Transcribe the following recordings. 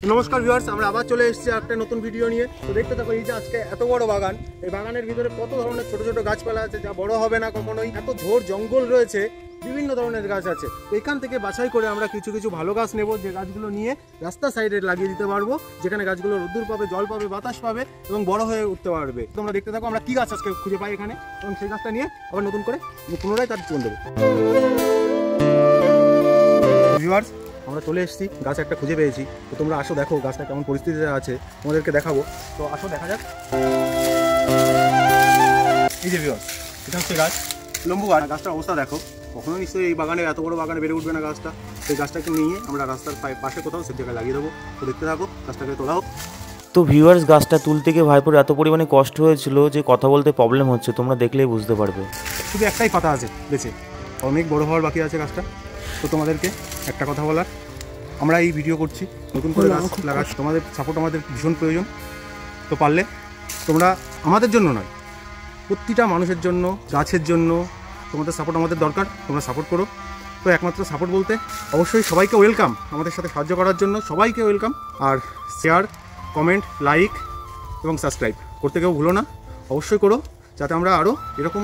नमस्कार ভিউয়ার্স, আমরা আবার চলে এসেছি একটা নতুন ভিডিও নিয়ে। তো দেখতে থাকো, এই যে আজকে এত বড় বাগান, এই বাগানের ভিতরে কত ধরনের ছোট ছোট গাছপালা আছে যা বড় হবে না কখনোই। এত ঝোড় জঙ্গল রয়েছে, বিভিন্ন ধরনের গাছ আছে। তো এখান থেকে বাছাই করে আমরা কিছু কিছু ভালো গাছ নেব, যে গাছগুলো নিয়ে রাস্তা সাইডে লাগিয়ে দিতে পারবো, যেখানে গাছগুলো রোদ্দুর পাবে, জল পাবে, বাতাস পাবে এবং বড় হয়ে উঠতে পারবে। তোমরা দেখতে থাকো আমরা কি গাছ আজকে খুঁজে পাই এখানে, এবং সেই গাছটা নিয়ে আবার নতুন করে পুনরায় তার জীবন দেবো। ভিউয়ার্স, আমরা চলে এসেছি, গাছ একটা খুঁজে পেয়েছি। তো তোমরা আসো, দেখো গাছটা কেমন পরিস্থিতিতে আছে, তোমাদেরকে দেখাবো। তো আসো দেখা যাক। এই যে ভিউয়ার্স, এটা হচ্ছে গাছ, লম্বু গাছ। গাছটার অবস্থা দেখো, কখনো নিশ্চয়ই এই বাগানে, এত বড় বাগানে বেড়ে উঠবে না গাছটা। সেই গাছটাকে নিয়ে আমরা রাস্তার পাশে কোথাও সে জায়গায় লাগিয়ে দেবো। তো দেখতে থাকো, গাছটাকে তোলাও। তো ভিউয়ার্স, গাছটা তুলতে গিয়ে ভাইপোর এত পরিমাণে কষ্ট হয়েছিল যে কথা বলতে প্রবলেম হচ্ছে, তোমরা দেখলেই বুঝতে পারবে। শুধু একটাই পাতা আছে বেঁচে, অনেক বড় হওয়ার বাকি আছে গাছটা। তো তোমাদেরকে একটা কথা বলার, আমরা এই ভিডিও করছি, নতুন করে গাছ লাগাচ্ছি, তোমাদের সাপোর্ট আমাদের ভীষণ প্রয়োজন। তো পারলে তোমরা, আমাদের জন্য নয়, প্রতিটা মানুষের জন্য, গাছের জন্য তোমাদের সাপোর্ট আমাদের দরকার। তোমরা সাপোর্ট করো। তো একমাত্র সাপোর্ট বলতে অবশ্যই সবাইকে ওয়েলকাম, আমাদের সাথে সাহায্য করার জন্য সবাইকে ওয়েলকাম। আর শেয়ার, কমেন্ট, লাইক এবং সাবস্ক্রাইব করতে কেউ ভুলো না, অবশ্যই করো, যাতে আমরা আরও এরকম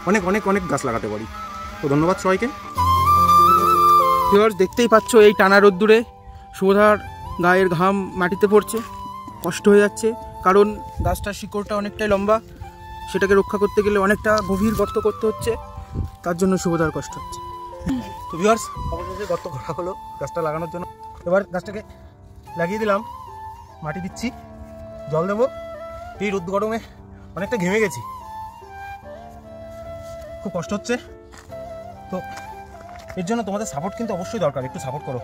অনেক অনেক অনেক গাছ লাগাতে পারি। তো ধন্যবাদ সবাইকে। ভিউয়ার্স, দেখতেই পাচ্ছ এই টানা রোদ্দুরে শুভধার গায়ের ঘাম মাটিতে পড়ছে, কষ্ট হয়ে যাচ্ছে, কারণ গাছটার শিকড়টা অনেকটাই লম্বা, সেটাকে রক্ষা করতে গেলে অনেকটা গভীর গর্ত করতে হচ্ছে, তার জন্য শুভধার কষ্ট হচ্ছে। তো ভিউয়ার্স, অবশেষে গর্ত করা হলো গাছটা লাগানোর জন্য। এবার গাছটাকে লাগিয়ে দিলাম, মাটি দিচ্ছি, জল দেবো। এই রোদ গরমে অনেকটা ঘেমে গেছি, খুব কষ্ট হচ্ছে। তো এর জন্য তোমাদের সাপোর্ট কিন্তু অবশ্যই দরকার, একটু সাপোর্ট করো।